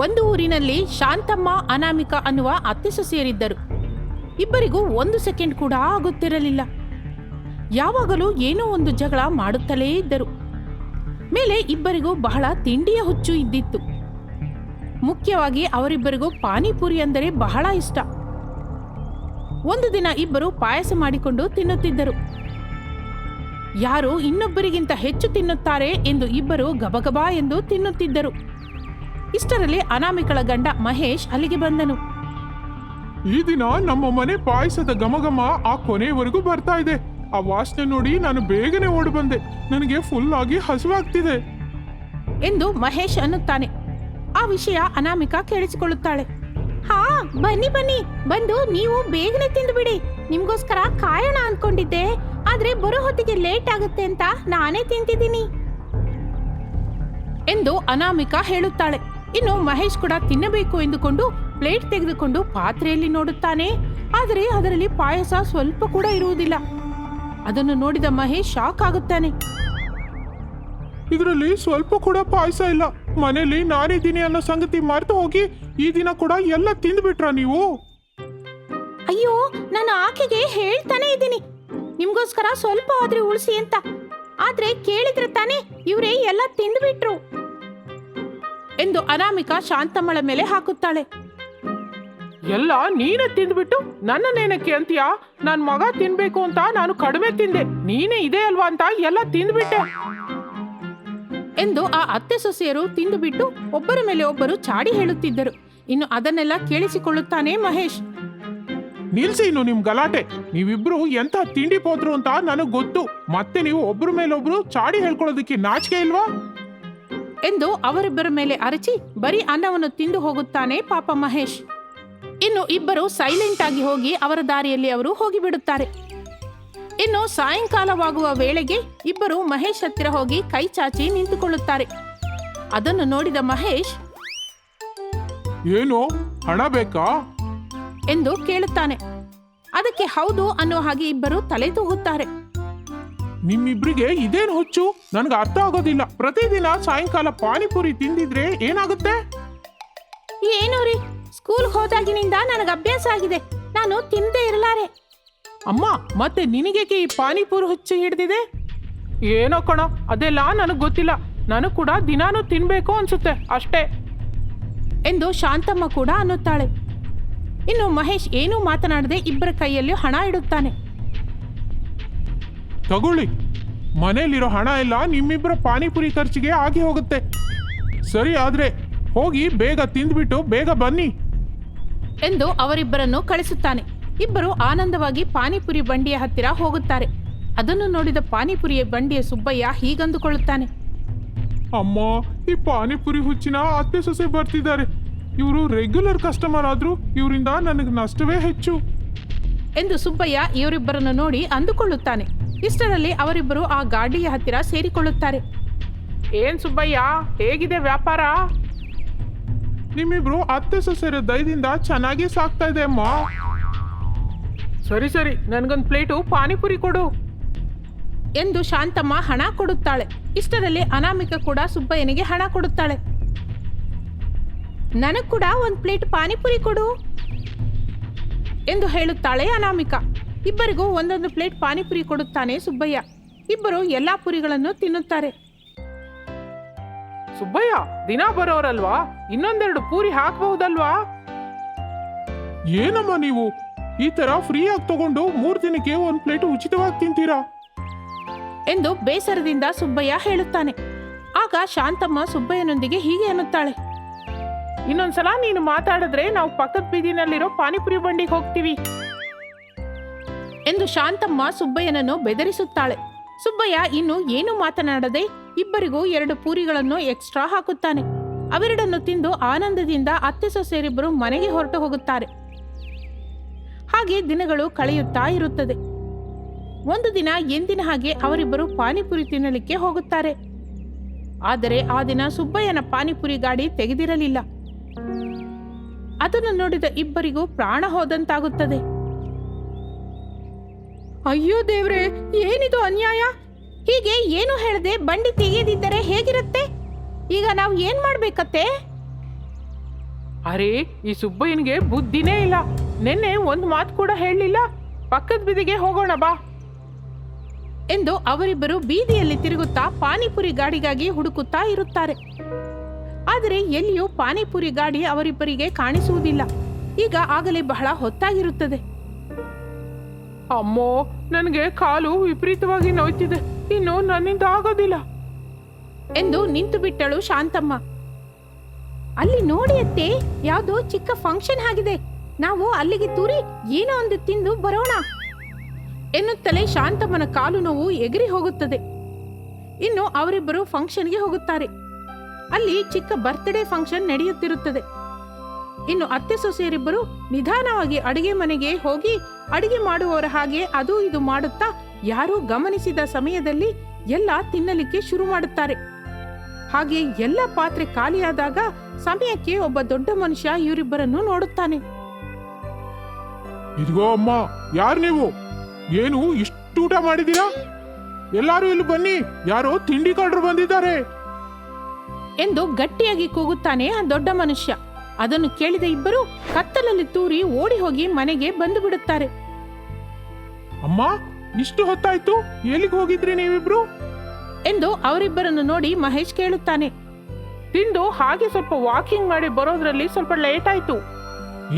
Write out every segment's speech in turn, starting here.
ಒಂದು ಊರಿನಲ್ಲಿ ಶಾಂತಮ್ಮ ಅನಾಮಿಕ ಅನ್ನುವ ಅತ್ತೆ ಸೊಸೆಯರಿದ್ದರು. ಇಬ್ಬರಿಗೂ 1 ಸೆಕೆಂಡ್ ಕೂಡ ಆಗುತ್ತಿರಲಿಲ್ಲ. ಯಾವಾಗಲೂ ಏನೋ ಒಂದು ಜಗಳ ಮಾಡುತ್ತಲೇ ಇದ್ದರು. ಮೇಲೆ ಇಬ್ಬರಿಗೂ ಬಹಳ ತಿಂಡಿಯ ಹುಚ್ಚು ಇದ್ದಿತ್ತು. ಮುಖ್ಯವಾಗಿ ಅವರಿಬ್ಬರಿಗೂ ಪಾನಿಪುರಿ ಅಂದರೆ ಬಹಳ ಇಷ್ಟ. ಒಂದು ದಿನ ಇಬ್ಬರು ಪಾಯಸ ಮಾಡಿಕೊಂಡು ತಿನ್ನುತ್ತಿದ್ದರು. ಯಾರು ಇನ್ನೊಬ್ಬರಿಗಿಂತ ಹೆಚ್ಚು ತಿನ್ನುತ್ತಾರೆ ಎಂದು ಇಬ್ಬರು ಗಬಗಬಾ ಎಂದು ತಿನ್ನುತ್ತಿದ್ದರು. ಇಷ್ಟರಲ್ಲಿ ಅನಾಮಿಕಳ ಗಂಡ ಮಹೇಶ್ ಅಲ್ಲಿಗೆ ಬಂದನು. ಈ ದಿನ ನಮ್ಮ ಮನೆ ಪಾಯಸದ ಘಮಘಮ ಆ ಕೊನೆಯವರೆಗೂ ಬರ್ತಾ ಇದೆ. ಆ ವಾಸನೆ ನೋಡಿ ನಾನು ಬೇಗನೆ ಓಡಿ ಬಂದೆ. ನನಗೆ ಫುಲ್ ಆಗಿ ಹಸಿವಾಗ್ತಿದೆ ಎಂದು ಮಹೇಶ್ ಅನ್ನುತ್ತಾನೆ. ಆ ವಿಷಯ ಅನಾಮಿಕಾ ಕೇಳಿಸಿಕೊಳ್ಳುತ್ತಾಳೆ. ಹಾ, ಬನ್ನಿ ಬನ್ನಿ, ಬಂದು ನೀವು ಬೇಗನೆ ತಿಂದು ಬಿಡಿ. ನಿಮ್ಗೋಸ್ಕರ ಕಾಯೋಣ ಅನ್ಕೊಂಡಿದ್ದೆ, ಆದ್ರೆ ಬರೋ ಹೊತ್ತಿಗೆ ಲೇಟ್ ಆಗುತ್ತೆ ಅಂತ ನಾನೇ ತಿಂತಿದ್ದೀನಿ ಎಂದು ಅನಾಮಿಕಾ ಹೇಳುತ್ತಾಳೆ. ಇನ್ನು ಮಹೇಶ್ ಕೂಡ ತಿನ್ನಬೇಕು ಎಂದುಕೊಂಡು ಪ್ಲೇಟ್ ತೆಗೆದುಕೊಂಡು ಪಾತ್ರೆಯಲ್ಲಿ ನೋಡುತ್ತಾನೆ. ಆದರೆ ಅದರಲ್ಲಿ ಪಾಯಸ ಸ್ವಲ್ಪ ಕೂಡ ಇರುವುದಿಲ್ಲ. ಅದನ್ನು ನೋಡಿದ ಮಹೇಶ್ ಶಾಕ್ ಆಗುತ್ತಾನೆ. ಇದರಲ್ಲಿ ಸ್ವಲ್ಪ ಕೂಡ ಪಾಯಸ ಇಲ್ಲ. ಮನೇಲಿ ನಾನಿದ್ದೀನಿ ಅನ್ನೋ ಸಂಗತಿ ಮರೆತು ಹೋಗಿ ಈ ದಿನ ಕೂಡ ಎಲ್ಲ ತಿಂದ್ಬಿಟ್ರ ನೀವು? ಅಯ್ಯೋ, ನಾನು ಆಕೆಗೆ ಹೇಳ್ತಾನೆ ಇದ್ದೀನಿ ನಿಮ್ಗೋಸ್ಕರ ಸ್ವಲ್ಪ ಆದ್ರೆ ಉಳಿಸಿ ಅಂತ. ಆದ್ರೆ ಕೇಳಿದ್ರೆ ತಾನೇ ಇವರೇ ಎಲ್ಲ ತಿಂದ್ಬಿಟ್ರು ಎಂದು ಅನಾಮಿಕಾ ಶಾಂತಮ್ಮಳ ಮೇಲೆ ಹಾಕುತ್ತಾಳೆ. ಎಲ್ಲ ನೀನೇ ತಿಂದ್ಬಿಟ್ಟು ನನ್ನನ್ನೇನಕ್ಕೆ ಅಂತೀಯಾ? ನನ್ ಮಗ ತಿನ್ಬೇಕು ಅಂತ ನಾನು ಕಡಿಮೆ ತಿಂದೆ, ನೀನೇ ಇದೆ ಅಲ್ವಾ ಅಂತ ಎಲ್ಲ ತಿಂದ್ಬಿಟ್ಟೆ ಎಂದು ಆ ಅತ್ತೆ ಸೊಸೆಯರು ತಿಂದು ಬಿಟ್ಟು ಒಬ್ಬರ ಮೇಲೆ ಒಬ್ಬರು ಚಾಡಿ ಹೇಳುತ್ತಿದ್ದರು. ಇನ್ನು ಅದನ್ನೆಲ್ಲ ಕೇಳಿಸಿಕೊಳ್ಳುತ್ತಾನೆ ಮಹೇಶ್. ನಿಲ್ಸಿ ಇನ್ನು ನಿಮ್ ಗಲಾಟೆ. ನೀವಿಬ್ರು ಎಂತ ತಿಂಡಿ ಪೋದ್ರು ಅಂತ ನನಗ್ ಗೊತ್ತು. ಮತ್ತೆ ನೀವು ಒಬ್ರ ಮೇಲೊಬ್ರು ಚಾಡಿ ಹೇಳ್ಕೊಳ್ಳೋದಕ್ಕೆ ನಾಚಿಕೆ ಇಲ್ವಾ ಎಂದು ಅವರಿಬ್ಬರ ಮೇಲೆ ಅರಚಿ ಬರೀ ಅನ್ನವನ್ನು ತಿಂದು ಹೋಗುತ್ತಾನೆ ಪಾಪ ಮಹೇಶ್. ಇನ್ನು ಇಬ್ಬರು ಸೈಲೆಂಟ್ ಆಗಿ ಹೋಗಿ ಅವರ ದಾರಿಯಲ್ಲಿ ಅವರು ಹೋಗಿಬಿಡುತ್ತಾರೆ. ಇನ್ನು ಸಾಯಂಕಾಲವಾಗುವ ವೇಳೆಗೆ ಇಬ್ಬರು ಮಹೇಶ್ ಹತ್ತಿರ ಹೋಗಿ ಕೈ ಚಾಚಿ ನಿಂತುಕೊಳ್ಳುತ್ತಾರೆ. ಅದನ್ನು ನೋಡಿದ ಮಹೇಶ್, ಏನು ಹಣ ಬೇಕಾ ಎಂದು ಕೇಳುತ್ತಾನೆ. ಅದಕ್ಕೆ ಹೌದು ಅನ್ನೋ ಹಾಗೆ ಇಬ್ಬರು ತಲೆ ತೂಗುತ್ತಾರೆ. ನಿಮ್ಮಿಬ್ರಿಗೆ ಇದೇನು ಹುಚ್ಚು ನನ್ಗೆ ಅರ್ಥ ಆಗೋದಿಲ್ಲ. ಪ್ರತಿದಿನ ಸಾಯಂಕಾಲ ಪಾನಿಪುರಿ ತಿಂದಿದ್ರೆ ಏನಾಗುತ್ತೆ? ಏನೋ ರೀ, ಸ್ಕೂಲ್ ಹೋದಾಗಿನಿಂದ ನನಗೆ ಅಭ್ಯಾಸ ಆಗಿದೆ, ನಾನು ತಿಂದೇ ಇರಲಾರೆ. ಅಮ್ಮ, ಮತ್ತೆ ನಿನಗೇಕೆ ಈ ಪಾನಿಪುರಿ ಹುಚ್ಚು ಹಿಡ್ದಿದೆ? ಏನೋ ಕಣ, ಅದೆಲ್ಲ ನನಗೆ ಗೊತ್ತಿಲ್ಲ. ನಾನು ಕೂಡ ದಿನಾನು ತಿನ್ಬೇಕು ಅನ್ಸುತ್ತೆ ಅಷ್ಟೇ ಎಂದು ಶಾಂತಮ್ಮ ಕೂಡ ಅನ್ನುತ್ತಾಳೆ. ಇನ್ನು ಮಹೇಶ್ ಏನೂ ಮಾತನಾಡದೆ ಇಬ್ಬರ ಕೈಯಲ್ಲಿ ಹಣ ಇಡುತ್ತಾನೆ. ತಗೊಳ್ಳಿ, ಮನೇಲಿರೋ ಹಣ ಎಲ್ಲ ನಿಮ್ಮಿಬ್ಬರ ಪಾನಿಪುರಿ ಖರ್ಚಿಗೆ ಆಗಿ ಹೋಗುತ್ತೆ. ಸರಿ, ಆದ್ರೆ ಹೋಗಿ ಬೇಗ ತಿಂದ್ಬಿಟ್ಟು ಬೇಗ ಬನ್ನಿ ಎಂದು ಅವರಿಬ್ಬರನ್ನು ಕಳಿಸುತ್ತಾನೆ. ಇಬ್ಬರು ಆನಂದವಾಗಿ ಪಾನಿಪುರಿ ಬಂಡಿಯ ಹತ್ತಿರ ಹೋಗುತ್ತಾರೆ. ಅದನ್ನು ನೋಡಿದ ಪಾನಿಪುರಿಯ ಬಂಡಿಯ ಸುಬ್ಬಯ್ಯ ಹೀಗಂದುಕೊಳ್ಳುತ್ತಾನೆ. ಅಮ್ಮ, ಈ ಪಾನಿಪುರಿ ಹುಚ್ಚಿನ ಅತ್ತೆ ಸೊಸೆ ಬರ್ತಿದ್ದಾರೆ. ಇವರು ರೆಗ್ಯುಲರ್ ಕಸ್ಟಮರ್ ಆದ್ರೂ ಇವರಿಂದ ನನಗೆ ನಷ್ಟವೇ ಹೆಚ್ಚು ಎಂದು ಸುಬ್ಬಯ್ಯ ಇವರಿಬ್ಬರನ್ನು ನೋಡಿ ಅಂದುಕೊಳ್ಳುತ್ತಾನೆ. ಇಷ್ಟರಲ್ಲಿ ಅವರಿಬ್ಬರು ಆ ಗಾಡಿಯ ಹತ್ತಿರ ಸೇರಿಕೊಳ್ಳುತ್ತಾರೆ. ಏನ್ ಸುಬ್ಬಯ್ಯ, ಹೇಗಿದೆ ವ್ಯಾಪಾರ? ನಿಮ್ಮಿಬ್ರು ಅತ್ತೆ ಸೊಸೆರ ದಯದಿಂದ ಚೆನ್ನಾಗಿ ಸಾಕ್ತಾ ಇದೆ ಅಮ್ಮ. ಸರಿ ಸರಿ, ನನ್ಗೊಂದು ಪ್ಲೇಟು ಪಾನಿಪುರಿ ಕೊಡು ಎಂದು ಶಾಂತಮ್ಮ ಹಣ ಕೊಡುತ್ತಾಳೆ. ಇಷ್ಟರಲ್ಲಿ ಅನಾಮಿಕ ಕೂಡ ಸುಬ್ಬಯ್ಯನಿಗೆ ಹಣ ಕೊಡುತ್ತಾಳೆ. ನನಗ್ ಕೂಡ ಒಂದು ಪ್ಲೇಟ್ ಪಾನಿಪುರಿ ಕೊಡು ಎಂದು ಹೇಳುತ್ತಾಳೆ ಅನಾಮಿಕ. ಇಬ್ಬರಿಗೂ ಒಂದೊಂದು ಪ್ಲೇಟ್ ಪಾನಿಪುರಿ ಕೊಡುತ್ತಾನೆ ಸುಬ್ಬಯ್ಯ. ಇಬ್ಬರು ಎಲ್ಲಾ ಪುರಿಗಳನ್ನು ತಿನ್ನುತ್ತಾರೆ. ಸುಬ್ಬಯ್ಯ, ದಿನ ಬರೋರಲ್ವಾ, ಇನ್ನೊಂದೆರಡು ಪೂರಿ ಹಾಕಬಹುದಲ್ವಾ? ಏನಮ್ಮ ನೀವು ಈ ತರ ಫ್ರೀ ಆಗಿ ತಗೊಂಡು 3 ದಿನಕ್ಕೆ 1 ಪ್ಲೇಟ್ ಉಚಿತವಾಗಿ ತಿಂತೀರಾ ಎಂದು ಬೇಸರದಿಂದ ಸುಬ್ಬಯ್ಯ ಹೇಳುತ್ತಾನೆ. ಆಗ ಶಾಂತಮ್ಮ ಸುಬ್ಬಯ್ಯನೊಂದಿಗೆ ಹೀಗೆ ಅನ್ನುತ್ತಾಳೆ. ಇನ್ನೊಂದ್ಸಲ ನೀನು ಮಾತಾಡಿದ್ರೆ ನಾವು ಪಕ್ಕದ ಬೀದಿನಲ್ಲಿರೋ ಪಾನಿಪುರಿ ಬಂಡಿಗೆ ಹೋಗ್ತೀವಿ ಎಂದು ಶಾಂತಮ್ಮ ಸುಬ್ಬಯ್ಯನನ್ನು ಬೆದರಿಸುತ್ತಾಳೆ. ಸುಬ್ಬಯ್ಯ ಇನ್ನು ಏನು ಮಾತನಾಡದೆ ಇಬ್ಬರಿಗೂ 2 ಪೂರಿಗಳನ್ನು ಎಕ್ಸ್ಟ್ರಾ ಹಾಕುತ್ತಾನೆ. ಅವೆರಡನ್ನು ತಿಂದು ಆನಂದದಿಂದ ಅತ್ತೆ ಸೊಸೆಯರಿಬ್ಬರು ಮನೆಗೆ ಹೊರಟು ಹೋಗುತ್ತಾರೆ. ಹಾಗೆ ದಿನಗಳು ಕಳೆಯುತ್ತಾ ಇರುತ್ತದೆ. ಒಂದು ದಿನ ಎಂದಿನ ಹಾಗೆ ಅವರಿಬ್ಬರು ಪಾನಿಪುರಿ ತಿನ್ನಲಿಕ್ಕೆ ಹೋಗುತ್ತಾರೆ. ಆದರೆ ಆ ದಿನ ಸುಬ್ಬಯ್ಯನ ಪಾನಿಪುರಿ ಗಾಡಿ ತೆಗೆದಿರಲಿಲ್ಲ. ಅದನ್ನು ನೋಡಿದ ಇಬ್ಬರಿಗೂ ಪ್ರಾಣ ಹೋದಂತಾಗುತ್ತದೆ. ಅಯ್ಯೋ ದೇವ್ರೆ, ಏನಿದು ಅನ್ಯಾಯ! ಹೀಗೆ ಏನು ಹೇಳದೆ ಬಂಡಿ ತೆಗೆಯದಿದ್ದರೆ ಹೇಗಿರುತ್ತೆ? ಈಗ ನಾವು ಏನ್ ಮಾಡ್ಬೇಕತ್ತೆ ಅರೆ, ಈ ಸುಬ್ಬಯ್ಯನಿಗೆ ಬುದ್ಧಿನೇ ಇಲ್ಲ. ನಿನ್ನೆ ಒಂದು ಮಾತು ಕೂಡ ಹೇಳಲಿಲ್ಲ. ಪಕ್ಕದ ಬೀದಿಗೆ ಹೋಗೋಣ ಬಾ ಎಂದು ಅವರಿಬ್ಬರು ಬೀದಿಯಲ್ಲಿ ತಿರುಗುತ್ತಾ ಪಾನಿಪುರಿ ಗಾಡಿಗಾಗಿ ಹುಡುಕುತ್ತಾ ಇರುತ್ತಾರೆ. ಆದರೆ ಎಲ್ಲಿಯೂ ಪಾನಿಪುರಿ ಗಾಡಿ ಅವರಿಬ್ಬರಿಗೆ ಕಾಣಿಸುವುದಿಲ್ಲ. ಈಗ ಆಗಲೇ ಬಹಳ ಹೊತ್ತಾಗಿರುತ್ತದೆ. ಅಮ್ಮೋ, ನನಗೆ ಕಾಲು ವಿಪರೀತವಾಗಿ ನೋಯ್ತಿದೆ, ಇನ್ನು ನನ್ನಿಂದ ಆಗೋದಿಲ್ಲ ಎಂದು ನಿಂತು ಬಿಟ್ಟಳು ಶಾಂತಮ್ಮ. ಅಲ್ಲಿ ನೋಡಿ ಅತ್ತೆ, ಯಾವುದೋ ಚಿಕ್ಕ ಫಂಕ್ಷನ್ ಆಗಿದೆ, ನಾವು ಅಲ್ಲಿಗೆ ತೂರಿ ಏನೋ ಒಂದು ತಿಂದು ಬರೋಣ ಎನ್ನುತ್ತಲೇ ಶಾಂತಮ್ಮನ ಕಾಲು ನೋವು ಎಗರಿ ಹೋಗುತ್ತದೆ. ಇನ್ನು ಅವರಿಬ್ಬರು ಫಂಕ್ಷನ್ಗೆ ಹೋಗುತ್ತಾರೆ. ಅಲ್ಲಿ ಚಿಕ್ಕ ಬರ್ತ್ಡೇ ಫಂಕ್ಷನ್ ನಡೆಯುತ್ತಿರುತ್ತದೆ. ಇನ್ನು ಅತ್ತೆ ಸೊಸೆಯರಿಬ್ಬರು ನಿಧಾನವಾಗಿ ಅಡಿಗೆ ಮನೆಗೆ ಹೋಗಿ ಅಡಿಗೆ ಮಾಡುವವರ ಹಾಗೆ ಅದು ಇದು ಮಾಡುತ್ತಾ ಯಾರೂ ಗಮನಿಸಿದ ಸಮಯದಲ್ಲಿ ಎಲ್ಲ ತಿನ್ನಲಿಕ್ಕೆ ಶುರು ಮಾಡುತ್ತಾರೆ. ಹಾಗೆ ಎಲ್ಲ ಪಾತ್ರೆ ಖಾಲಿಯಾದಾಗ ಸಮಯಕ್ಕೆ ಒಬ್ಬ ದೊಡ್ಡ ಮನುಷ್ಯ ಇವರಿಬ್ಬರನ್ನು ನೋಡುತ್ತಾನೆ. ಇದಿಗೋ ಅಮ್ಮ, ಯಾರು ನೀವು? ಏನು ಇಷ್ಟು ಊಟ ಮಾಡಿದೀರಾ? ಎಲ್ಲಾರು ಇಲ್ಲಿ ಬನ್ನಿ, ಯಾರೋ ತಿಂಡಿ ಕಾಡ್ರು ಬಂದಿದ್ದಾರೆ ಎಂದು ಗಟ್ಟಿಯಾಗಿ ಕೂಗುತ್ತಾನೆ ಆ ದೊಡ್ಡ ಮನುಷ್ಯ. ಅದನ್ನು ಕೇಳಿದ ಇಬ್ಬರು ಕತ್ತಲಲ್ಲಿ ತೂರಿ ಓಡಿ ಹೋಗಿ ಮನೆಗೆ ಬಂದು ಬಿಡುತ್ತಾರೆ. ಅಮ್ಮ, ಇಷ್ಟು ಹೊತ್ತಾಯ್ತು, ಎಲ್ಲಿಗೆ ಹೋಗಿದ್ರಿ ನೀವಿಬ್ರು ಎಂದು ಅವರಿಬ್ಬರನ್ನು ನೋಡಿ ಮಹೇಶ್ ಕೇಳುತ್ತಾನೆ. ತಿಂದು ಹಾಗೆ ಸ್ವಲ್ಪ ವಾಕಿಂಗ್ ಮಾಡಿ ಬರೋದ್ರಲ್ಲಿ ಸ್ವಲ್ಪ ಲೇಟ್ ಆಯ್ತು.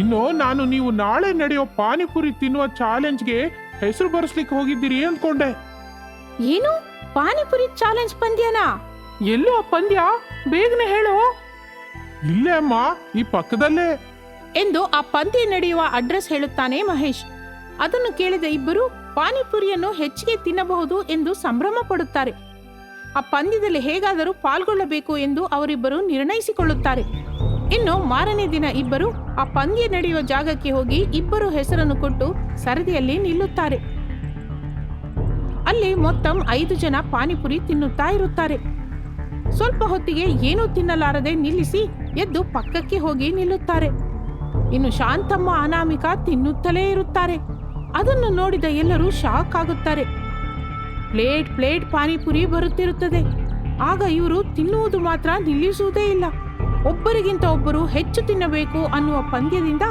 ಇನ್ನು ನಾನು ನೀವು ನಾಳೆ ನಡೆಯೋ ಪಾನಿಪುರಿ ತಿನ್ನುವ ಚಾಲೆಂಜ್ಗೆ ಹೆಸರು ಬರೆಸ್ಲಿಕ್ಕೆ ಹೋಗಿದ್ದೀರಿ ಅಂದ್ಕೊಂಡೆ. ಏನು ಪಾನಿಪುರಿ ಚಾಲೆಂಜ್ ಪಂದ್ಯನಾ? ಎಲ್ಲೋ ಆ ಪಂದ್ಯ, ಬೇಗನೆ ಹೇಳು. ಇಲ್ಲೇ ಅಮ್ಮ, ಈ ಪಕ್ಕದಲ್ಲೇ ಎಂದು ಆ ಪಂದ್ಯ ನಡೆಯುವ ಅಡ್ರೆಸ್ ಹೇಳುತ್ತಾನೆ ಮಹೇಶ್. ಅದನ್ನು ಕೇಳಿದ ಇಬ್ಬರು ಪಾನಿಪುರಿಯನ್ನು ಹೆಚ್ಚಿಗೆ ತಿನ್ನಬಹುದು ಎಂದು ಸಂಭ್ರಮ ಪಡುತ್ತಾರೆ. ಆ ಪಂದ್ಯದಲ್ಲಿ ಹೇಗಾದರೂ ಪಾಲ್ಗೊಳ್ಳಬೇಕು ಎಂದು ಅವರಿಬ್ಬರು ನಿರ್ಣಯಿಸಿಕೊಳ್ಳುತ್ತಾರೆ. ಇನ್ನು ಮಾರನೇ ದಿನ ಇಬ್ಬರು ಆ ಪಂದ್ಯ ನಡೆಯುವ ಜಾಗಕ್ಕೆ ಹೋಗಿ ಇಬ್ಬರು ಹೆಸರನ್ನು ಕೊಟ್ಟು ಸರದಿಯಲ್ಲಿ ನಿಲ್ಲುತ್ತಾರೆ. ಅಲ್ಲಿ ಮೊತ್ತ 5 ಜನ ಪಾನಿಪುರಿ ತಿನ್ನುತ್ತಾ ಇರುತ್ತಾರೆ. ಸ್ವಲ್ಪ ಹೊತ್ತಿಗೆ ಏನೂ ತಿನ್ನಲಾರದೆ ನಿಲ್ಲಿಸಿ ಎದ್ದು ಪಕ್ಕಕ್ಕೆ ಹೋಗಿ ನಿಲ್ಲುತ್ತಾರೆ. ಇನ್ನು ಶಾಂತಮ್ಮ, ಅನಾಮಿಕಾ ತಿನ್ನುತ್ತಲೇ ಇರುತ್ತಾರೆ. ಅದನ್ನು ನೋಡಿದ ಎಲ್ಲರೂ ಶಾಕ್ ಆಗುತ್ತಾರೆ. ಪ್ಲೇಟ್ ಪಾನಿಪುರಿ ಬರುತ್ತಿರುತ್ತದೆ. ಆಗ ಇವರು ತಿನ್ನುವುದು ಮಾತ್ರ ನಿಲ್ಲಿಸುವುದೇ ಇಲ್ಲ. ಒಬ್ಬರಿಗಿಂತ ಒಬ್ಬರು ಹೆಚ್ಚು ತಿನ್ನಬೇಕು ಅನ್ನುವ ಪಂದ್ಯದಿಂದ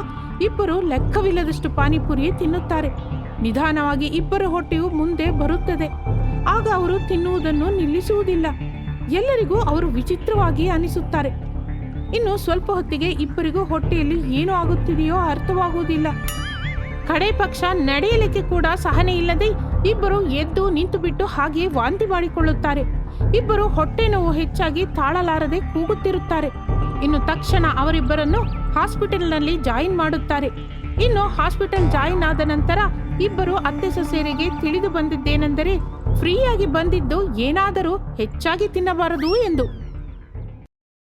ಇಬ್ಬರು ಲೆಕ್ಕವಿಲ್ಲದಷ್ಟು ಪಾನಿಪುರಿ ತಿನ್ನುತ್ತಾರೆ. ನಿಧಾನವಾಗಿ ಇಬ್ಬರ ಹೊಟ್ಟೆಯು ಮುಂದೆ ಬರುತ್ತದೆ. ಆಗ ಅವರು ತಿನ್ನುವುದನ್ನು ನಿಲ್ಲಿಸುವುದಿಲ್ಲ. ಎಲ್ಲರಿಗೂ ಅವರು ವಿಚಿತ್ರವಾಗಿ ಅನಿಸುತ್ತಾರೆ. ಇನ್ನು ಸ್ವಲ್ಪ ಹೊತ್ತಿಗೆ ಇಬ್ಬರಿಗೂ ಹೊಟ್ಟೆಯಲ್ಲಿ ಏನು ಆಗುತ್ತಿದೆಯೋ ಅರ್ಥವಾಗುವುದಿಲ್ಲ. ಕಡೆ ಪಕ್ಷ ನಡೆಯಲಿಕ್ಕೆ ಕೂಡ ಸಹನೆ ಇಲ್ಲದೆ ಇಬ್ಬರು ಎದ್ದು ನಿಂತು ಬಿಟ್ಟು ಹಾಗೆ ವಾಂತಿ ಮಾಡಿಕೊಳ್ಳುತ್ತಾರೆ. ಇಬ್ಬರು ಹೊಟ್ಟೆ ನೋವು ಹೆಚ್ಚಾಗಿ ತಾಳಲಾರದೆ ಕೂಗುತ್ತಿರುತ್ತಾರೆ. ಇನ್ನು ತಕ್ಷಣ ಅವರಿಬ್ಬರನ್ನು ಹಾಸ್ಪಿಟಲ್ನಲ್ಲಿ ಜಾಯಿನ್ ಮಾಡುತ್ತಾರೆ. ಇನ್ನು ಹಾಸ್ಪಿಟಲ್ ಜಾಯಿನ್ ಆದ ನಂತರ ಇಬ್ಬರು ಅತ್ತೆ ಸೊಸೆಯರಿಗೆ ತಿಳಿದು ಬಂದಿದ್ದೇನೆಂದರೆ ಫ್ರೀಯಾಗಿ ಬಂದಿದ್ದು ಏನಾದರೂ ಹೆಚ್ಚಾಗಿ ತಿನ್ನಬಾರದು ಎಂದು.